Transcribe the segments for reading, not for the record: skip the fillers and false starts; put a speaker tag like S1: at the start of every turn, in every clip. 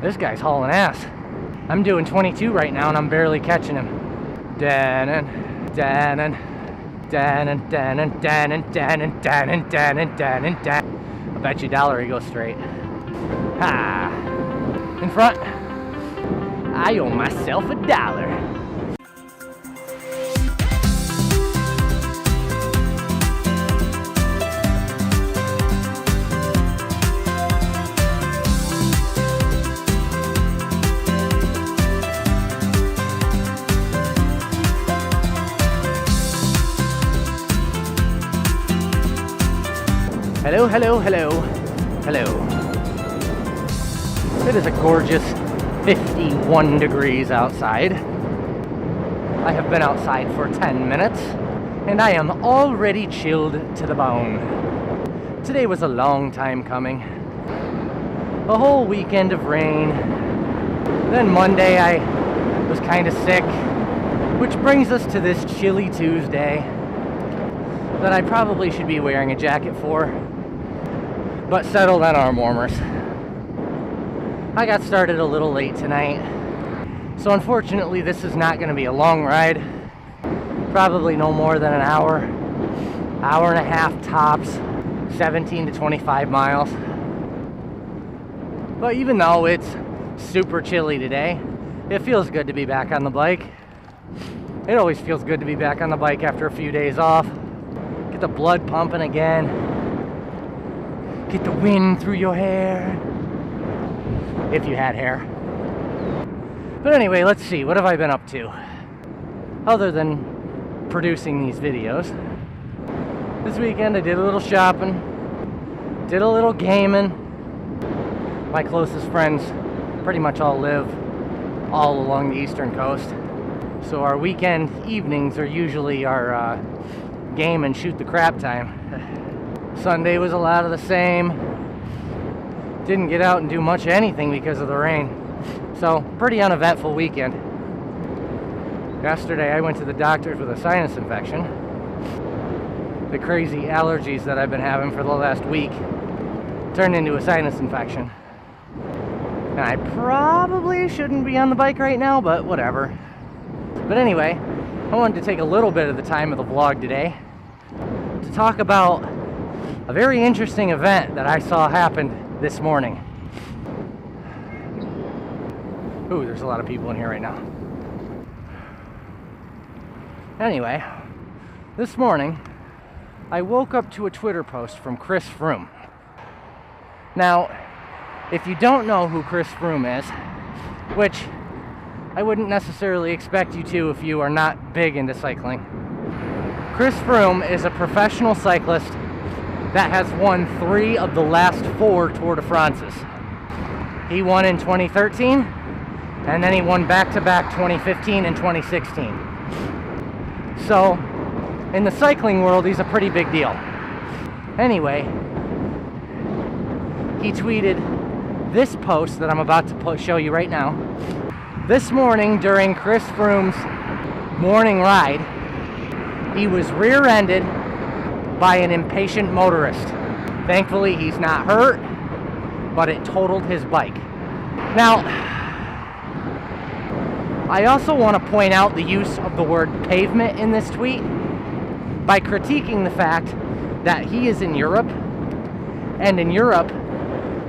S1: This guy's hauling ass. I'm doing 22 right now and I'm barely catching him. Dannin, dannin, dannin, dannin, dannin, dannin, dannin, dannin, dannin, dannin. I bet you $1 he goes straight. Ha! In front. I owe myself $1. Hello, hello, hello, hello. It is a gorgeous 51 degrees outside. I have been outside for 10 minutes and I am already chilled to the bone. Today was a long time coming. A whole weekend of rain. Then Monday I was kind of sick, which brings us to this chilly Tuesday that I probably should be wearing a jacket for, but settled on arm warmers. I got started a little late tonight, so unfortunately this is not going to be a long ride. Probably no more than an hour and a half tops, 17 to 25 miles. But even though it's super chilly today, it feels good to be back on the bike. It always feels good to be back on the bike after a few days off. Get the blood pumping again. Get the wind through your hair. If you had hair. But anyway, let's see. What have I been up to? Other than producing these videos. This weekend I did a little shopping. Did a little gaming. My closest friends pretty much all live all along the eastern coast. So our weekend evenings are usually our game and shoot the crap time. Sunday was a lot of the same. Didn't get out and do much of anything because of the rain. So, pretty uneventful weekend. Yesterday I went to the doctor's with a sinus infection. The crazy allergies that I've been having for the last week turned into a sinus infection. And I probably shouldn't be on the bike right now, but whatever. But anyway, I wanted to take a little bit of the time of the vlog today to talk about a very interesting event that I saw happen this morning. Ooh, there's a lot of people in here right now. Anyway, this morning I woke up to a Twitter post from Chris Froome. Now, if you don't know who Chris Froome is, which I wouldn't necessarily expect you to if you are not big into cycling, Chris Froome is a professional cyclist that has won 3 of the last 4 Tour de France's. He won in 2013, and then he won back-to-back 2015 and 2016. So, in the cycling world, he's a pretty big deal. Anyway, he tweeted this post that I'm about to show you right now. This morning, during Chris Froome's morning ride, he was rear-ended by an impatient motorist. Thankfully, he's not hurt, but it totaled his bike. Now, I also want to point out the use of the word pavement in this tweet by critiquing the fact that he is in Europe, and in Europe,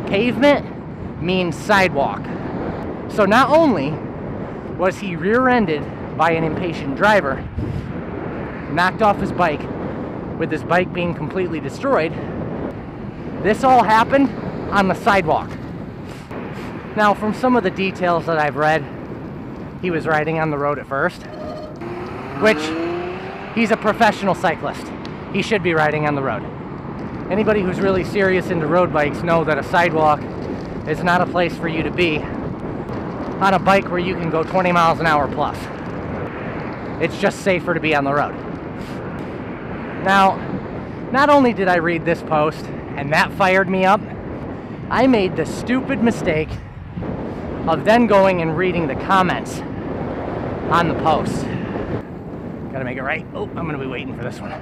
S1: pavement means sidewalk. So not only was he rear-ended by an impatient driver, knocked off his bike, with his bike being completely destroyed, this all happened on the sidewalk. Now, from some of the details that I've read, he was riding on the road at first, which he's a professional cyclist. He should be riding on the road. Anybody who's really serious into road bikes know that a sidewalk is not a place for you to be on a bike where you can go 20 miles an hour plus. It's just safer to be on the road. Now, not only did I read this post and that fired me up, I made the stupid mistake of then going and reading the comments on the post. Gotta make it right. Oh, I'm gonna be waiting for this one.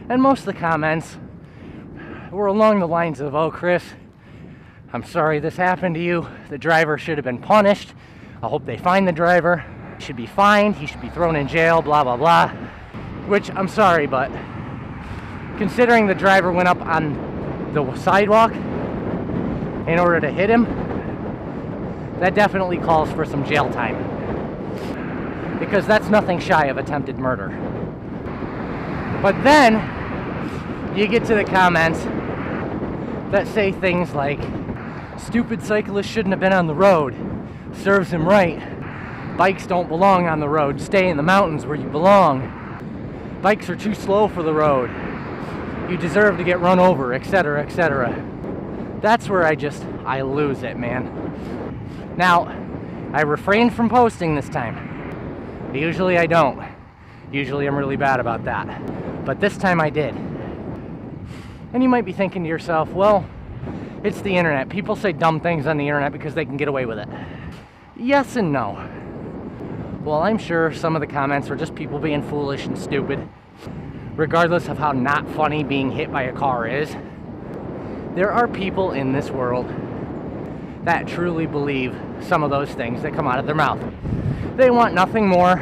S1: And most of the comments were along the lines of, "Oh, Chris, I'm sorry this happened to you. The driver should have been punished. I hope they find the driver. He should be fined. He should be thrown in jail, blah, blah, blah." Which, I'm sorry, but considering the driver went up on the sidewalk in order to hit him, that definitely calls for some jail time. Because that's nothing shy of attempted murder. But then you get to the comments that say things like, "Stupid cyclist shouldn't have been on the road. Serves him right. Bikes don't belong on the road. Stay in the mountains where you belong. Bikes are too slow for the road. You deserve to get run over," etc., etc. That's where I lose it, man. Now, I refrained from posting this time. Usually I don't. Usually I'm really bad about that. But this time I did. And you might be thinking to yourself, well, it's the internet. People say dumb things on the internet because they can get away with it. Yes and no. Well, I'm sure some of the comments were just people being foolish and stupid. Regardless of how not funny being hit by a car is, there are people in this world that truly believe some of those things that come out of their mouth. They want nothing more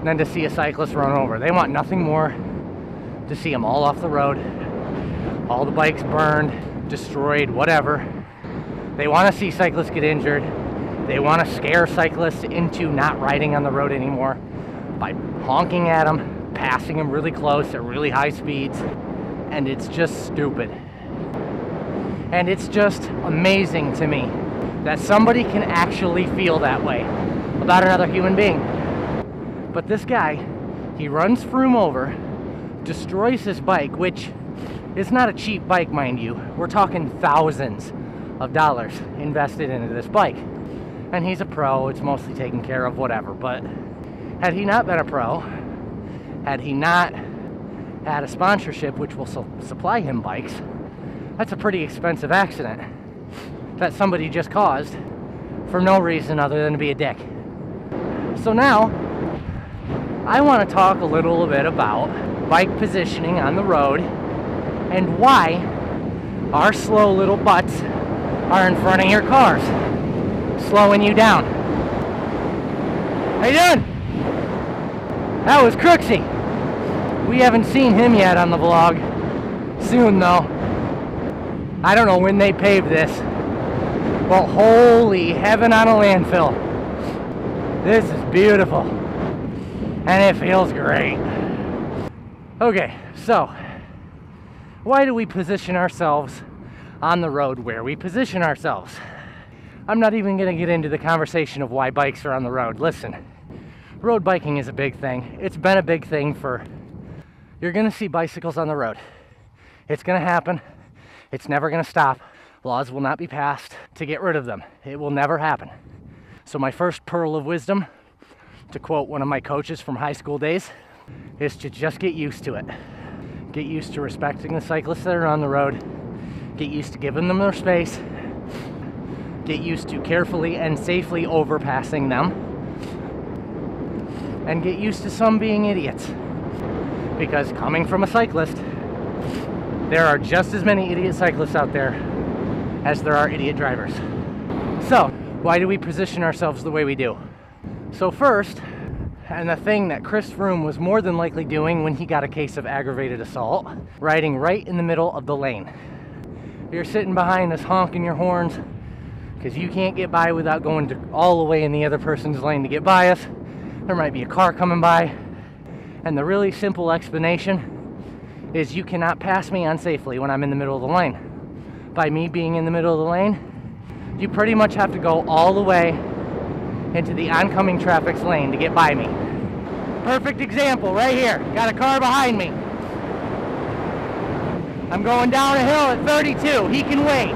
S1: than to see a cyclist run over. They want nothing more to see them all off the road, all the bikes burned, destroyed, whatever. They want to see cyclists get injured. They want to scare cyclists into not riding on the road anymore by honking at them, passing them really close at really high speeds, and it's just stupid. And it's just amazing to me that somebody can actually feel that way about another human being. But this guy, he runs Froome over, destroys his bike, which is not a cheap bike, mind you. We're talking thousands of dollars invested into this bike. And he's a pro, it's mostly taken care of, whatever. But had he not been a pro, had he not had a sponsorship which will supply him bikes, that's a pretty expensive accident that somebody just caused for no reason other than to be a dick. So now, I want to talk a little bit about bike positioning on the road and why our slow little butts are in front of your cars, slowing you down. How you doing? That was Crooksy. We haven't seen him yet on the vlog. Soon though. I don't know when they pave this. Well, holy heaven on a landfill. This is beautiful. And it feels great. Okay, so why do we position ourselves on the road where we position ourselves? I'm not even going to get into the conversation of why bikes are on the road. Listen, road biking is a big thing. It's been a big thing for... You're going to see bicycles on the road. It's going to happen. It's never going to stop. Laws will not be passed to get rid of them. It will never happen. So my first pearl of wisdom, to quote one of my coaches from high school days, is to just get used to it. Get used to respecting the cyclists that are on the road. Get used to giving them their space. Get used to carefully and safely overpassing them. And get used to some being idiots. Because coming from a cyclist, there are just as many idiot cyclists out there as there are idiot drivers. So, why do we position ourselves the way we do? So first, and the thing that Chris Froome was more than likely doing when he got a case of aggravated assault, riding right in the middle of the lane. You're sitting behind us honking your horns because you can't get by without going all the way in the other person's lane to get by us. There might be a car coming by. And the really simple explanation is you cannot pass me unsafely when I'm in the middle of the lane. By me being in the middle of the lane, you pretty much have to go all the way into the oncoming traffic's lane to get by me. Perfect example right here. Got a car behind me. I'm going down a hill at 32. He can wait.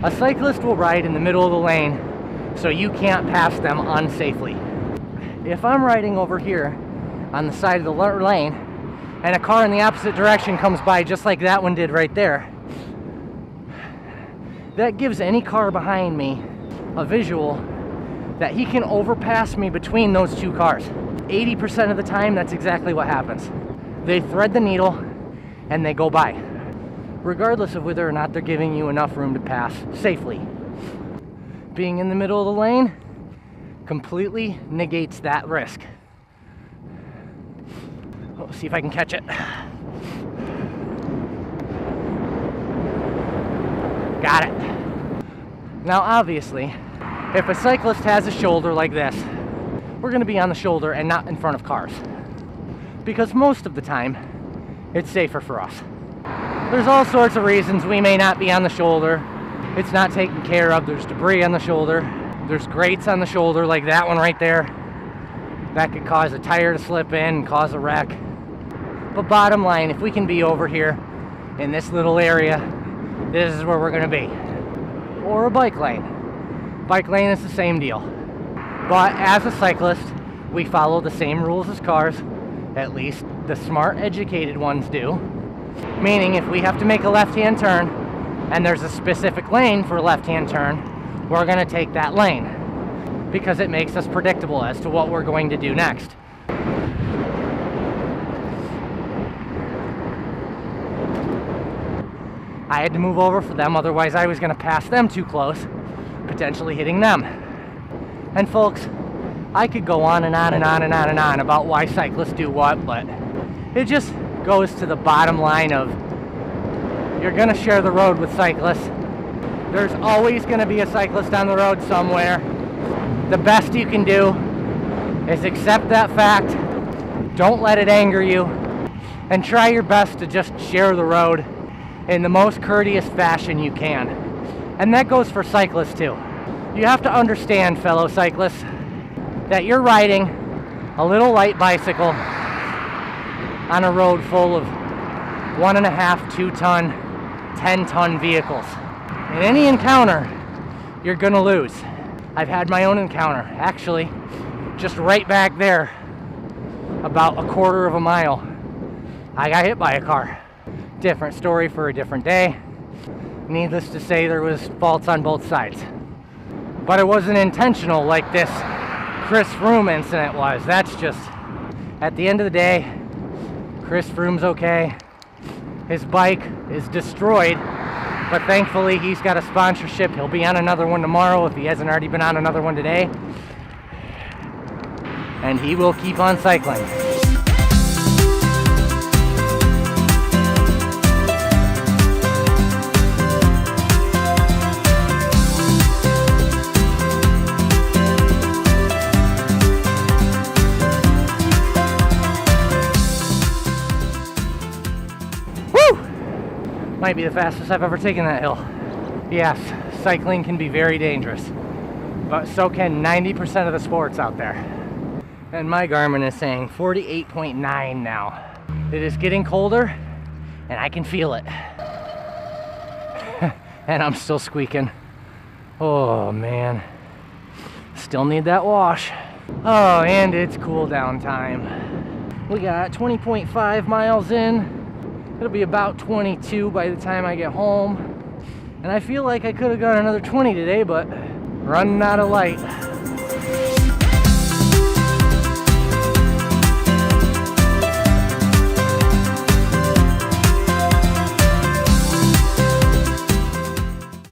S1: A cyclist will ride in the middle of the lane so you can't pass them unsafely. If I'm riding over here on the side of the lane and a car in the opposite direction comes by just like that one did right there, that gives any car behind me a visual that he can overpass me between those two cars. 80% of the time, that's exactly what happens. They thread the needle and they go by. regardless of whether or not they're giving you enough room to pass safely. Being in the middle of the lane completely negates that risk. Let's see if I can catch it. Got it. Now obviously, if a cyclist has a shoulder like this, we're going to be on the shoulder and not in front of cars, because most of the time it's safer for us. There's all sorts of reasons we may not be on the shoulder. It's not taken care of. There's debris on the shoulder. There's grates on the shoulder like that one right there. That could cause a tire to slip in and cause a wreck. But bottom line, if we can be over here in this little area, this is where we're going to be. Or a bike lane. Bike lane is the same deal. But as a cyclist, we follow the same rules as cars. At least the smart, educated ones do. Meaning if we have to make a left-hand turn and there's a specific lane for a left-hand turn, we're going to take that lane because it makes us predictable as to what we're going to do next. I had to move over for them, otherwise I was going to pass them too close, potentially hitting them. And folks, I could go on and on and on and on and on about why cyclists do what, but it just goes to the bottom line of you're going to share the road with cyclists. There's always going to be a cyclist on the road somewhere. The best you can do is accept that fact, don't let it anger you, and try your best to just share the road in the most courteous fashion you can. And that goes for cyclists too. You have to understand, fellow cyclists, that you're riding a little light bicycle on a road full of 1.5, 2-ton, 10-ton vehicles. In any encounter, you're gonna lose. I've had my own encounter, actually, just right back there, about a quarter of a mile. I got hit by a car. Different story for a different day. Needless to say, there was faults on both sides. But it wasn't intentional like this Froome incident was. That's just, at the end of the day, Froome's okay. His bike is destroyed, but thankfully he's got a sponsorship. He'll be on another one tomorrow if he hasn't already been on another one today. And he will keep on cycling. Might be the fastest I've ever taken that hill. Yes, cycling can be very dangerous, but so can 90% of the sports out there. And my Garmin is saying 48.9 now. It is getting colder, and I can feel it. And I'm still squeaking. Oh man, still need that wash. Oh, and it's cool down time. We got 20.5 miles in. It'll be about 22 by the time I get home. And I feel like I could have gone another 20 today, but running out of light.